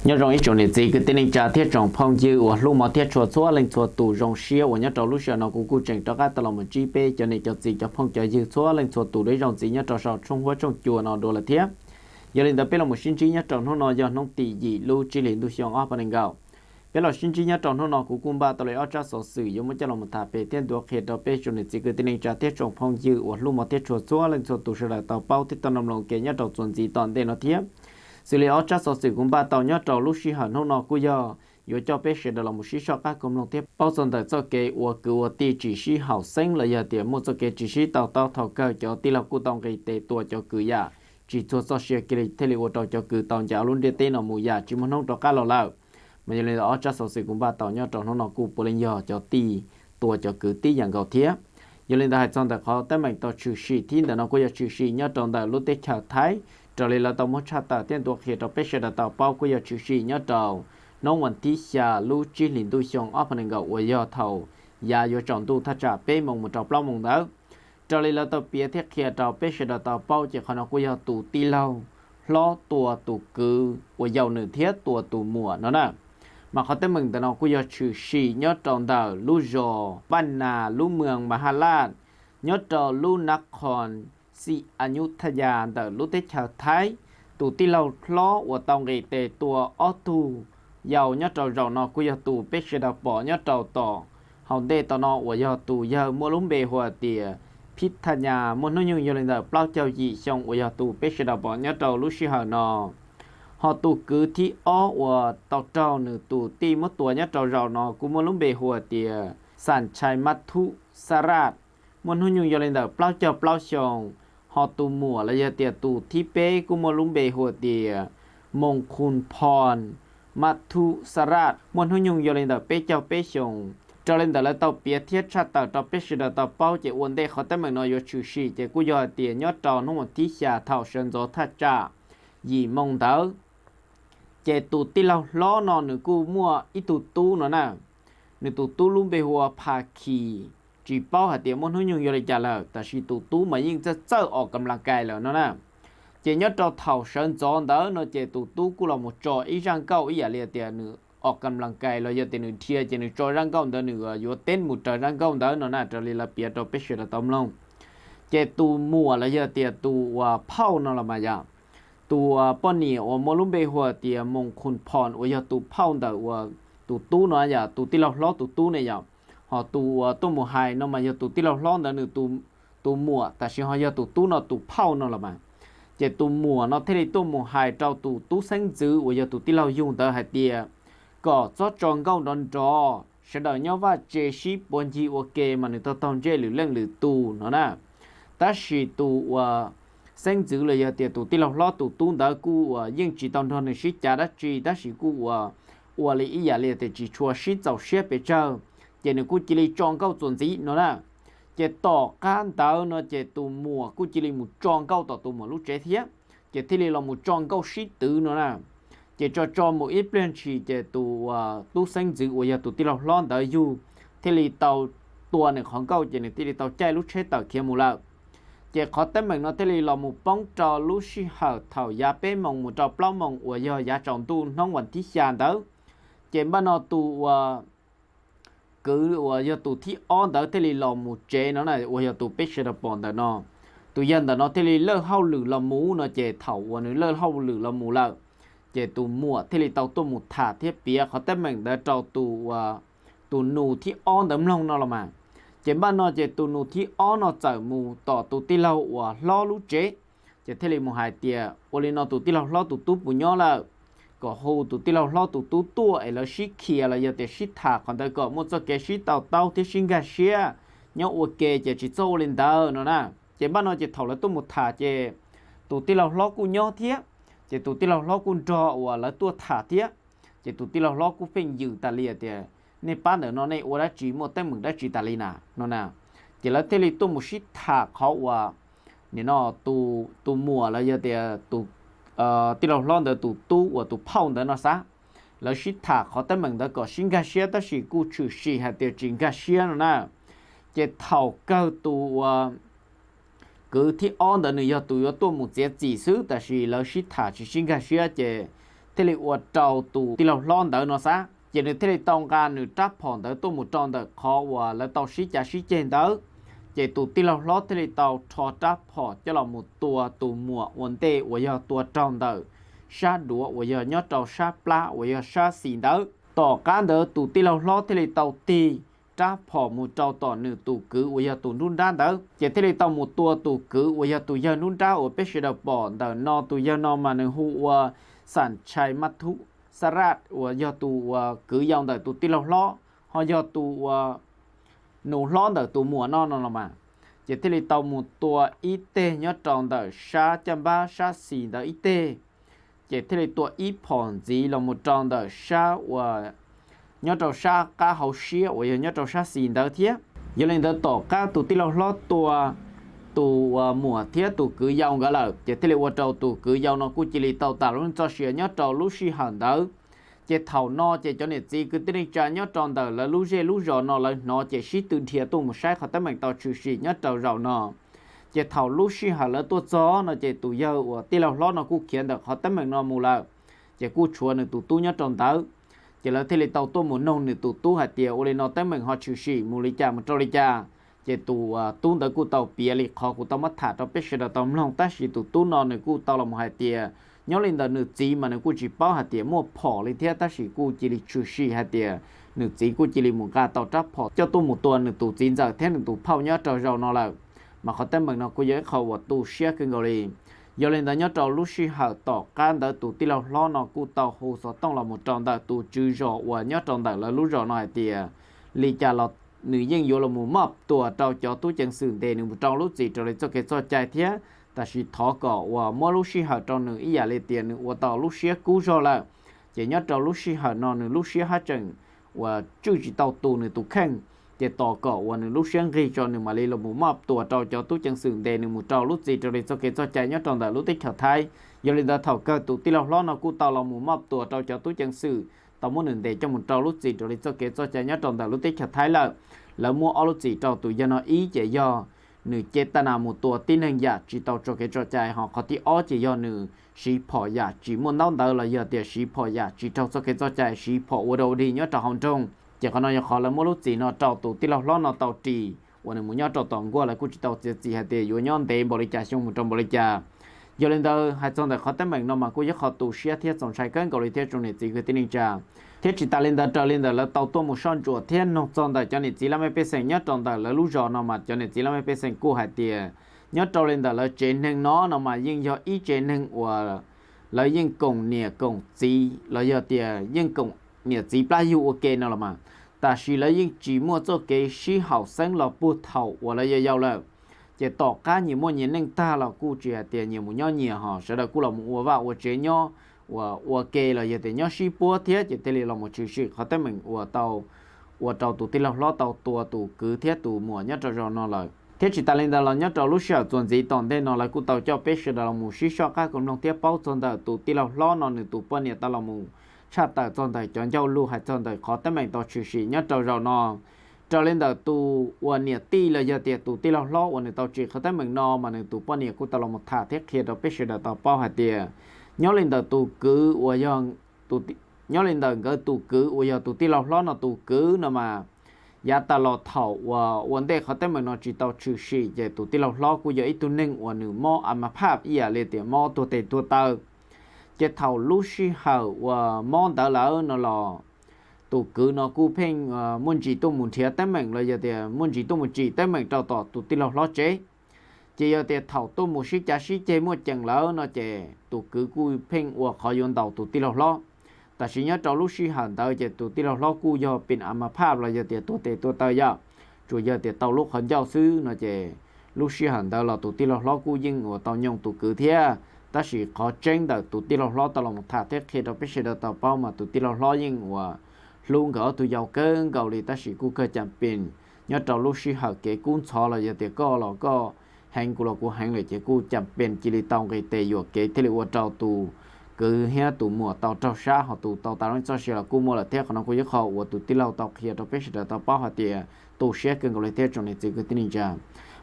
nhớ rằng ít chỗ này gì cái tên anh trả thiết trong phong dư ở lúc mà thiết chuột xóa lên chuột tủ rong xia ở nhớ trong lúc xưa nó cũng cố trình cho các tàu mình gp cho nên cho gì cho phong cho dư xóa lên chuột tủ đấy rong gì nhớ trong sọt trong hóa trong chùa nó đồ là thiết giờ lên tập bên là một sinh trí nhớ trong nó do nó tỷ gì lưu chỉ liền lưu xiong áp bên gạo bên là sinh trí nhớ trong nó cũng cùng ba tàu lấy ở trong sọt sử dụng một cho là một tháp về tiền đồ khi tập bên chỗ này gì cái tên anh trả thiết trong phong dư ở lúc mà thiết chuột xóa lên chuột tủ sẽ là tàu bao thiết tàu nằm lòng kia nhớ trong chuẩn gì toàn tên nó thiết xử lý ở trong sự cũng ba tàu nhớ trâu lúc xí hận hôm nọ cũng giờ cho bé sẽ được làm một xí cho các công long tiếp bao giờ tới cho cái của của tỷ chỉ xí hậu sinh là giờ tiền một cho cái chỉ xí tàu thầu cơ cho tỷ là cụ tông cái tệ tua cho cứ ya chỉ cho sẽ cái thế là tàu cho cứ tàu giá luôn để tên nó mù ya chỉ muốn không cho các lò lợn mà giờ này ở trong sự cũng ba tàu nhớ trâu hôm nọ cũng bổ lên giờ cho tỷ tua cho cứ tỷ dạng gạo thiết giờ lên đại trong đại khó tới mình tàu trừ xí thì nó cũng giờ trừ xí nhớ trong đại lúc tết chào thái trở lại là tàu một chát ta tiền tuổi khi tàu bé sẽ tàu bao của giờ chữ sĩ nhớ tàu nông vận tí xà lưu chi liền tu xong áp phần gạo của giờ thầu và giờ chọn tu thắt trả bé mong một tàu bao mong đó trở lại là tàu bé thiết khi tàu bé sẽ tàu bao chỉ còn của giờ tụ ti lâu lo tua tụ cư của giàu nửa thiết tua tụ mùa nó nè mà họ tới mừng tàu nó của giờ chữ sĩ nhớ tròn tàu lưu giò ban nà lưu mường mà hà lan nhớ tàu lưu nắc hòn si anh nhut thay à từ lúc tết chào thái tụ ti lâu lo của tàu nghề tề tua ô tu giàu nhớ trâu rau nó quy tụ bê sẽ đào bỏ nhớ trâu tỏ hồng đê tàu nó của giàu tụ giờ mua lúm bề hòa tìa pít thay à muốn nói như lên đời bao châu gì xong của giàu tụ bê sẽ đào bỏ nhớ trâu lúc xí hở nó họ tụ cứ thi ó của tàu trâu nửa tụ ti mất tuổi nhớ trâu rau nó cũng mua lúm bề hòa tìa sản chai mắt thu sarat muốn nói như lên đời bao châu bao xong họ tụ mùa là giờ tiệt tụ thi bê cũng mua lúm bề hòa tìa mong khun pon mặt thu sarat muốn hướng nhung giờ lên tàu bê châu bê sông cho lên tàu là tàu bê thiết sát tàu bê sẽ tàu bao chỉ ổn định họ tới mình nói chữ sĩ chỉ cũng giờ tiền nhớ tàu nó một tí xả thảo sơn gió thắt trả gì mong tớ chỉ tụ tí lâu lo nó nữa cũng mua ít tụ tu nó nè nữa tụ tu lúm bề hòa phá kỳ chỉ bao hạt tiền muốn hướng nhung giờ lên trả lờiแต่是tụ tu mà nhưngจะออกกำลังกายแล้วnó nè chỉ nhớ cho thảo sơn gió đó nó chỉ tụ tu cũng là một trò ý răng cao ý là tiền nữaออกกำลังกายเราจะtiền nữa thiệt chỉ nữa trò răng cao đó nữa vừa tên một trò răng cao đó nó nè trò là bịa trò bê sữa tôm lông chỉ tụ mùa là giờ tiền tụ phao nó là mà giờ tụ bọn nhỉ ở mô lúm bê hoa tiền mông khôn phòn ở giờ tụ phao đó tụ tu nó giờ tụ tí lót lót tụ tu này giờ họ tụ mùa hai nó mà giờ tụ tí lót lót đó nữa tụ mùa tại sao họ giờ tụ tu nó tụ phao nó là mà chỉ tụ mùa nó thế thì tụ mùa hai trâu tụ tu sinh dữ bây giờ tụ tí lâu dùng tới hai tia có cho tròn câu đòn trò sẽ đợi nhau và chế ship bốn chi ok mà người ta tông chế lử lên lử tụ nó nè ta chỉ tụ sinh dữ là giờ tia tụ tí lâu lo tụ tu đã cu nhưng chỉ tông thôn này ship trả đã chỉ ta chỉ cu lấy ý giả liệt thì chỉ chua ship giàu ship về chơi chỉ nên cu chỉ lấy tròn câu chuẩn gì nó nè chỉ tỏ can tao nó chỉ tụ mùa cũng chỉ là một tròn câu tỏ tụ mùa lúc chế thiết chỉ thì là một tròn câu shit tứ nó nè chỉ cho một ít plan chỉ tụ tu sinh dữ của giờ tụ tí lọc lon tới du thì là tàu tua này khoảng câu chỉ này thì là tàu chạy lúc chế tàu kia mù lợ chỉ khó tới mình nó thì là một bóng trò lúc xí hở thầu giá bé mong một trò plau mong của giờ giá tròn tu nó vẫn tí xàn tới chỉ bắt nó tụ cứ giờ tụ thi on đó thì là một chế nó này giờ tụ biết sẽ được bọn đó nó tụ dân đó nó thì lơ hao lử là mũ nó chế thầu và nó lơ hao lử là mũ lợ chế tụ mùa thì tàu tụ một thả thiết bia họ tới mình đã trâu tụ nụ thi on đấm lông nó là mà chế ban nó chế tụ nụ thi on nó chở mù tỏ tụ tí lâu và lo lú chế chế thì một hai tia ôi nó tụ tí lâu lo tụ tú bù nhỏ là có hồ tụ tí lâu lo tụ tú tua ấy là shit kia là giờ để shit thả còn tới có một số cái shit tàu thì sinh gà xia nhau ok chỉ cho lên đó nó nè chỉ bắt nó chỉ thầu là tụ một thả chỉ tụ tí lâu lo cũng nhỏ thiết chỉ tụ tí lâu lo cũng trò và là tua thả thiết chỉ tụ tí lâu lo cũng phải giữ ta liệt thì nên ban đầu nó này ở đó chỉ một tên mình đã chỉ ta liệt nè nó nè chỉ là thế thì tụ một shit thả khó và nên nó tụ mùa là giờ thì tụ tí lâu lo được tụ tu và tụ phong được nó sao là shit thả khó tới mình đã có sinh gà xia ta chỉ cụ chữ xì hay tiêu chính gà xia nó nè chỉ thầu cơ tụ cứ thi on đó nữa giờ tụ một cái chỉ số ta chỉ là shit thả chỉ sinh gà xia chỉ thế là uất trâu tụ tí lâu lon đỡ nó xa chỉ nên thế là tông ca nữ tráp phòn đỡ tôi một tròn đỡ khó và là tàu xí chả xí trên đỡ chỉ tụ tí lâu lót thế là tàu cho tráp phòn cho là một tua tụ mùa ổn tệ và giờ tua tròn đỡ sát đũa và giờ nhớ trâu sát plá và giờ sát xì đỡ tỏ cá đỡ tụ tí lâu lót thế là tàu tì tráp phòn một trâu tỏ nữ tụ cứ và giờ tụ nôn đá đỡ chỉ thế là tàu một tua tụ cứ và giờ tụ giờ nôn đá ở bên sẽ bỏ đỡ no tụ giờ no mà nữ hụ sản chạy mắt thú sarat và giờ tụ cứ dòng đỡ tụ tí lâu lót họ giờ tụ nụ lon đỡ tụ mùa non mà chỉ thế là tàu một tua ít tê nhớ tròn đỡ sa chăm ba sa xì đỡ ít tê chỉ thế là tua ít phòn gì là một tròn đỡ sa và nhớ tròn sa cá hậu xía và nhớ tròn sa xì đỡ thiết giờ lên đỡ tổ cá tụ tí lâu lót tụ mùa thiết tụ cứ dòng cái là chỉ thế là qua trâu tụ cứ dòng nó cũng chỉ là tàu tàu luôn cho xía nhớ tròn lúc xí hẳn đỡ chỉ thầu no chỉ cho nên gì cứ tin trả nhớ tròn đời là lú rò nó là nó chỉ xí từ thiệt tu một sai họ tới mình tàu chữ xí nhớ trầu rầu nó chỉ thầu lú xí hà là tua gió nó chỉ tụ giờ và tí lâu lót nó cũng khiến được họ tới mình nó mù là chỉ cú chùa nữa tụ tu nhớ tròn tới chỉ là thế là tàu tu một nông nữa tụ tu hạt tiền ôi nó tới mình họ chữ xí mù lý cha một trâu lý cha chỉ tụ tu tới cú tàu bia lý khó cú tàu mất thả cho biết sẽ là tàu long ta xí tụ tu nó nữa cú tàu là một hạt tiền nhớ lên đó nữ chỉ mà nữ cô chỉ bao hạt tiền mua phỏ lên thế ta chỉ cô chỉ đi chửi xì hạt tiền nữ chỉ cô chỉ đi một gà tàu tráp phỏ cho tôi một tuần nữ tụ chín giờ thế nữ tụ phao nhớ trâu rau nó là mà họ tên bằng nó cô giới khẩu và tụ xe cái người đi nhớ lên đó nhớ trâu lúc xí hở tỏ can đó tụ tí lâu lo nó cô tàu hồ sơ tông là một tròn đó tụ chữ rọ và nhớ tròn đó là lúc rọ nó hạt tiền lý cha là nữ dân vô là một mập tụ trâu cho tôi chẳng xử đề nữ một trâu lúc gì trở lại cho cái cho trai thế ta chỉ thọ cỏ và mỗi lúc xí hở trong nữ ý giả lệ tiền nữ và tàu lúc xí cú rồi là chỉ nhớ trong lúc xí hở nó nữ lúc xí hát chừng và chưa chỉ tàu tù nữ tụ khen chỉ tỏ cỏ và nữ lúc xí ghi cho nữ mà lấy là một mập tù trâu cho tôi chẳng sừng đề nữ một trâu lúc gì rồi cho cái cho chạy nhớ trong đời lúc tích hợp thay giờ lên đó thầu cơ tụ tí lâu lo nó cú tàu là một mập tù trâu cho tôi chẳng sừng tàu muốn nữ đề cho một trâu lúc gì rồi cho cái cho chạy nhớ trong đời lúc tích hợp thay là mua ở lúc gì trâu tụ giờ nó ý chỉ do nữ chế ta nào một tua tin hình giả chỉ tàu cho cái trò chơi họ có tí ó chỉ do nữ sĩ phò giả chỉ muốn đau đầu là giờ tiền sĩ phò giả chỉ tàu cho cái trò chơi sĩ phò ở đâu đi nhớ trò hồng trung chỉ còn nói họ là mỗi lúc gì nó trâu tụ tí lâu nó tàu trì và nếu muốn nhớ trâu toàn qua là cũng chỉ tàu chỉ hay tiền vô nhon tiền bồi trả xong một trong bồi trả giờ lên đó hai trong đó khó tới mình nó mà cũng rất khó tụ xia thiết trong sai cân cầu lý thiết trong này chỉ cái tin hình trả thiết chỉ ta lên đó trở lên đó là tàu tua một son chuột thiết nó trong đó cho nên chỉ là mấy pê sen nhất trong đó là lú giò nó mà cho nên chỉ là mấy pê sen cua hạt tiền nhất trở lên đó là trên hình nó mà nhưng do ý trên hình và là nhưng cùng nè cùng chỉ là giờ tiền nhưng cùng nè chỉ bao nhiêu ok nó là mà ta chỉ là nhưng chỉ mua cho cái sĩ hậu sinh là bút thầu và là giờ giàu là chỉ tỏ cá nhiều mua nhiều nên ta là cú chỉ tiền nhiều mua nhiều họ sẽ là cú là mua vào và chế nhau và kê là giờ tiền nhau sĩ búa thiết chỉ tiền là một chữ sĩ họ tới mình và tàu tụ tiền là lo tàu tua tụ cứ thiết tụ mua nhất cho nó là thiết chỉ ta lên đó là nhất cho lúc sau tuần gì toàn đây nó là cú tàu cho bé sẽ là một sĩ cho các công nông thiết bao tuần đó tụ tiền là lo nó nữa tụ bao nhiêu ta là một chặt tại tuần này chọn giao lưu hay tuần này khó tới mình tàu chữ sĩ nhất cho nó cho lên đó tụ và nhiệt ti là giờ tiệt tụ ti là lo và nhiệt tàu chỉเขาtới mình no mà nhiệt tụ bao nhiêu cũng tàu một thả thiết kia đó biết sẽ là tàu bao hạt tiền nhớ lên đó tụ cứ và dòng tụ nhớ lên đó cái tụ cứ và giờ tụ ti là lo nó tụ cứ nó mà giá ta lo thầu và vấn đềเขาtới mình nó chỉ tàu trừ sĩ giờ tụ ti là lo của giờ ít tụ nên và nửa mò mà pháp ý là lên tiền mò tụ tệ tụ tàu giờ thầu lucy hậu và mò tàu là nó lo tụ cứ nó cú phèn muốn chỉ tụ muốn thiệt tới mình là giờ thì muốn chỉ tụ muốn chỉ tới mình trao tỏ tụ ti lo chế chỉ giờ thì thầu tụ một sĩ trả sĩ chế một chẳng lỡ nó chế tụ cứ cú phèn và khó dùng đầu tụ ti loแต่สิ่งนี้เราลูกศิษย์หันเตอจะตัวที่เรากู้ยอเป็นอามาภาพเราจะเตะตัวเตะตัวเตยะจู่จะเตะเตาลูกขันเจ้าซื้อเนาะเจลูกศิษย์หันเตอเราตัวที่เรากู้ยิ่งว่าเตายงตัวคือเทียแต่สิ่งเขาเจงแต่ตัวที่เราตลอดถ่ายเทคเคเราไปเสด็จต่อเป้ามาตัวที่เรายิ่งว่าลุงเขาตัวยาวเกินเกาหลีแต่สิ่งกูเคยจำเป็นเนี่ยเราลูกศิษย์หันเกกุ้งชอเราจะเตะก็เราก็แหงกูเรากูแหงเลยเจกูจำเป็นจิริตองเกเตยเกที่เรียกว่าเจ้าตัวcứ he tụ mùa tàu trâu xa họ tụ tàu tàu nó cho xe là cú mua là thế còn nó cũng rất khó và tụ tí lâu tàu kia tàu pêche tàu bao hạt tiền tụ xe cần gọi là thế trong này chỉ cứ tin rằng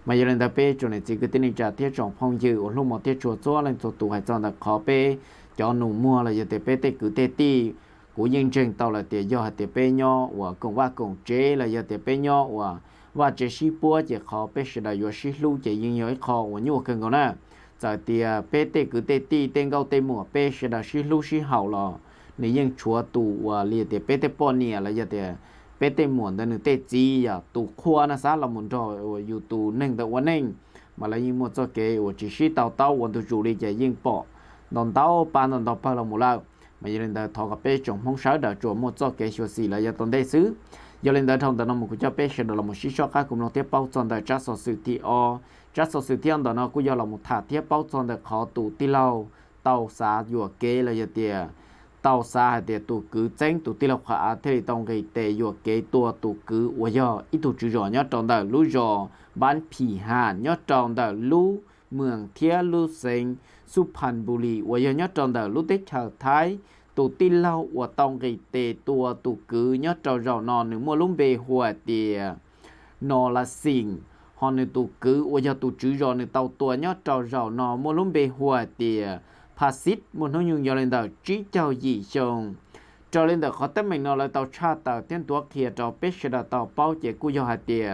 mà giờ lên tập pe chỗ này chỉ cứ tin trả thiết trọng phong dư ở lúc một thiết chuột cho lên chuột tụ hay chọn là khó pe cho nụ mua là giờ tập pe tê cứ tê ti của dân trình tàu là tiền do hạt tập pe nhỏ và cùng va cùng chế là giờ tập pe nhỏ và chế sĩ búa chế khó pe sẽ là do sĩ lưu chế dân nhớ khó và nhiều cần còn nè giờ thì pe tê cứ tê ti tên cao tê mùa pe sẽ là sĩ lưu sĩ hậu là nếu dân chúa tụ và liệt tập pe tê po nè là giờ thì bé tê muốn đó nữa tê gì à tụ khoa nó sao là muốn choอยู่tụ nâng tụวันnâng mà là như một cho cái chỉ sĩ tàu tàuวันtụ chủ đi chạy yên bỏ đòn tàu ban đòn tàu bao là một lâu mà giờ lên đó thọ gặp bé trồng phong sáu đã chuột một cho cái số gì là giờ tuần đây xứ giờ lên đó thông tàu nó một cái cho bé sẽ là một sĩ cho các cùng nó tiếp bao chọn đời chắc số sự thì chắc số sự thì đó nó cũng giờ là một thả tiếp bao chọn đời khó tụ tí lâu tàu xá vừa kế là giờ tiền tàu xa thì tụ cứ tránh tụ tiêu khả thì tông cái tệ dụ cái tua tụ cứ và do ít tụ chữ rõ nhớ trong đời lú rõ bán phì hà nhớ trong đời lú mường thia lú sinh Suphan Buri và do nhớ trong đời lú tết thờ thái tụ tiêu lâu và tông cái tệ tua tụ cứ nhớ trong rõ non nữa mua lúng bề hòa tiề nó là xỉn họ nữa tụ cứ và do tụ chữ rõ nữa tàu tua nhớ trong rõ nó mua lúng bề hòa tiề Pasit một nội dung do lên đầu trí châu dị chồng cho lên đầu khó tất mình nó là tàu cha tàu tiên tuộc kia tàu bếp sẽ là tàu bao chế cú do hạt tiền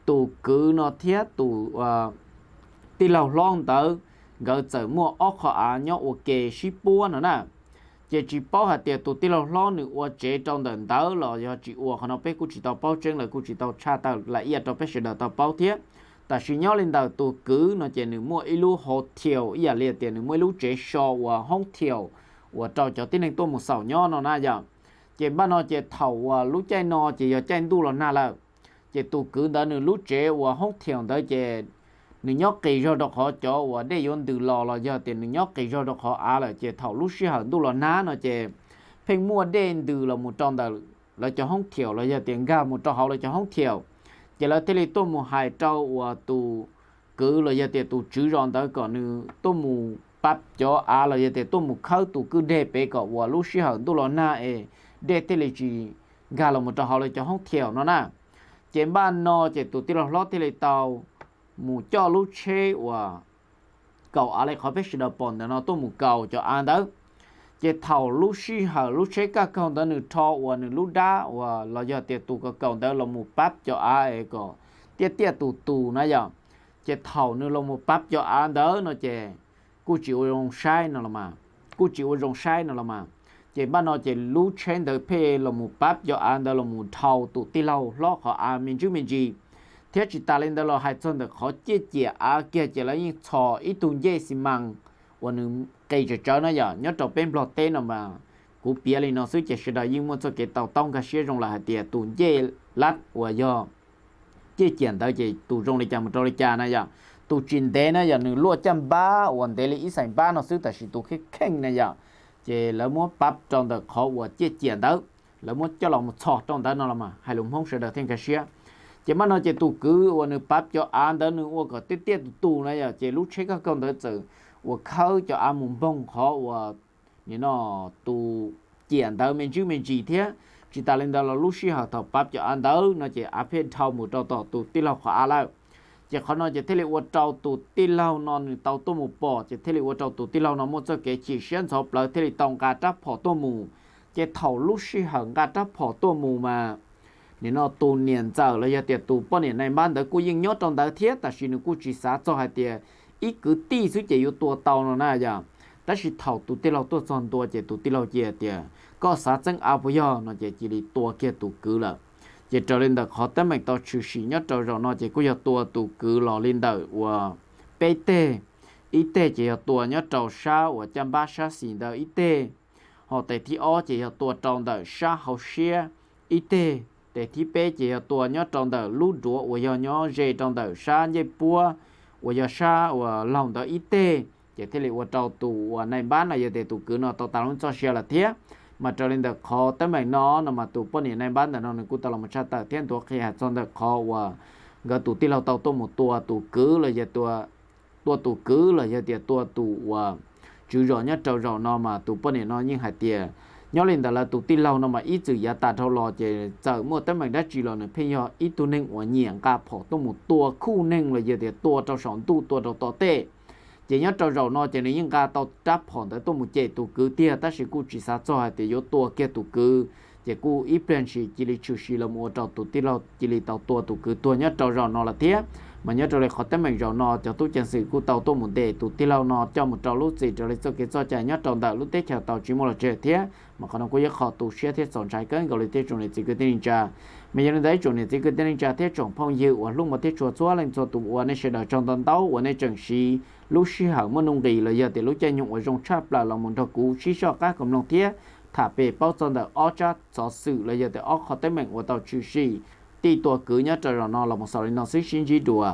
tụ cứ nó thiết tụ tì lầu long tới gỡ trở mua ốc họ nhớ ok ship bua nữa nè chế chỉ bao hạt tiền tụ tì lầu long nữa qua chế trong đợt tới là do chỉ qua họ nó bếp cú chỉ tàu bao trên là cú chỉ tàu cha tàu lại ia tàu bếp sẽ là tàu bao thiết ta chỉ nhớ lên đầu tụ cứ nó chỉ nửa mua ilu hotel ý liệt tiền nửa mua ilu chế show và hotel và trò cho tiếng anh tôi một sầu nhớ nó na giờ chỉ bắt nó chỉ thầu và lú chơi nó chỉ giờ chơi tu là na là chỉ tụ cứ đó nửa lú chế và hotel đó chỉ nửa nhớ kỳ rồi đó họ cho và để yon từ lò là giờ tiền nửa nhớ kỳ rồi đó họ là chỉ thầu lú sĩ hận tu là na nó chỉ phèn mua đen từ là một trong đó là cho hotel là giờ tiền ga một trong họ là cho hotel chỉ là thế này tôi mua hai trâu và tụ cứ là giờ thì tụ chữ ròn tới còn nữa tôi mua bắp cho là giờ thì tôi mua khâu tụ cứ để bé cọ và lúc xưa hận tôi là na để thế này chỉ gà là một trò họ là cho không theo nó nè chỉ ban nó chỉ tụ tiêu là lót thế này tàu mua cho lúc chế và cậu lại khó biết sự đào bòn để nó tôi mua cầu cho ăn đó chỉ thầu lúc xí hở lúc chế các con đó nửa thọ và nửa lúc đá và là giờ tiệt tụ các con đó là một bắp cho ai có tiệt tụ nó giờ chỉ thầu nửa là một bắp cho ăn đó nó chỉ cú chịu rong sai nó là mà chỉ bắt nó chỉ lúc trên đời pe là một bắp cho ăn đó là một thầu tụ tì lâu lo họ ăn mình gì thế chỉ ta lên đó là hai chân được khó chia kia chỉ là những trò ít tuần dễ xí măng và nửa cây cho nó giờ nhớ trò bên plot tên mà cú bia lên nó sẽ chỉ là những một số cái tàu tông cái xe rong là hạt tiền tuần dễ lát và do chia tiền tới chỉ tụ rong để chăm một trò để cha này giờ tụ chuyển thế này giờ nửa lúa chăm ba vấn đề là ít sản ba nó sẽ tại chỉ tụ cái khen này giờ chỉ là muốn bắp trong được khó và chia tiền đó là muốn cho lòng một sọt trong đó nó là mà hai lùng không sẽ được thêm cái xe chỉ mà nó chỉ tụ cứ và nửa bắp cho ăn đó nửa và cái tiết tụ này giờ chỉ lúc chế các con đó tự và khâu cho ăn một bông khó và như nó tụ tiền đó mình chỉ thế chỉ ta lên đó là lúc xí họ thọ bắp cho ăn đó nó chỉ áp hết thâu một trâu tàu tụ tí lâu khó lại chỉ khó nó chỉ thế là một trâu tụ tí lâu nó tàu tôm một bò chỉ thế là một trâu tụ tí lâu nó một cho cái chỉ xuyên số lại thế là tông cá tráp phỏ tôm mù chỉ thầu lúc xí hận cá tráp phỏ tôm mù mà nếu nó tụ niên giờ là giờ tiệt tụ bao niên này ban đó cô yên nhớ trong đó thiết ta chỉ nó cô chỉ xả cho hai tiệt ít cứ tí số chỉ yếu tua tàu nó na giờ ta chỉ thầu tụ tí lâu tua son tua chỉ tụ tí lâu chỉ tiệt có xả chân áo bây giờ nó chỉ đi tua kia tụ cứ là chỉ trở lên được họ tới mình tao chịu xí nhất trở rồi nó chỉ có giờ tua tụ cứ lò lên đời và pt ít chỉ giờ tua nhất trâu sa và trăm ba sa xỉn đời ít họ tại thi o chỉ giờ tua trong đời sa hậu xe ít để thi p chỉ giờ tua nhất trong đời lú đũa và giờ nhớ dễ trong đời sa dễ bua và giờ sa và lòng đời ít chỉ thế là và trâu tụ và này bán là giờ để tụ cứ nó tao tao cho xe là thế mà trở lên được khó tới mình nó mà tụ bao nhiêu này bán là nó cũng tao làm một cha ta thiên tổ khi hạt xong được khó và gỡ tụ tiêu tao tô một tua tụ cứ là giờ tua tụ cứ là giờ tiền tua tụ và chữ rõ nhất trâu rõ nó mà tụ bao nhiêu nó nhưng hạt tiền nhớ lên đó là tụ tin lâu nó mà ít chữ giá tạ thâu lò chỉ giờ mua tới mình đã chỉ là nên phải nhớ ít tu nên ở nhàng cả phổ tu một tua khu nên là giờ để tua trong sọn tu tua đầu tỏ tệ chỉ nhớ trong rầu nó chỉ nên những cái tàu trap hòn tới tu một chế tụ cứ tia ta sẽ cụ chỉ sát cho hai thì yếu tua kia tụ cứ chỉ cụ ít bên chỉ lý chủ sĩ là mua trâu tụ tin lâu chỉ lý tàu tua tụ cứ tua nhớ trong rầu nó là thế mà nhớ trong này khó tới mình rầu nó cho tu chân sự cụ tàu tu một đề tụ tin lâu nó cho một trâu lúc gì cho lấy cho cái cho chạy nhớ trong đạo lúc tết theo tàu chỉ một là chế thế mà còn có yếu khó tụ xe thế sòn trái cân gọi là thế trong này chỉ cứ tin cha mình nhận thấy trong này chỉ cứ tin cha thế trong phong dư và lúc mà thế chùa xóa lên cho tụ và này sẽ đợi trong tận tàu và này chẳng sĩ lúc xí hở mà nông gì là giờ thì lúc chơi nhung ở trong trap là lòng muốn thọ cũ xí cho các cộng đồng thế thả về bao giờ được ở chat sở sự là giờ thì ở khó tới mình của tàu chữ sĩ ti tua cứ nhớ trời nó là một số nó xí xin gì đùa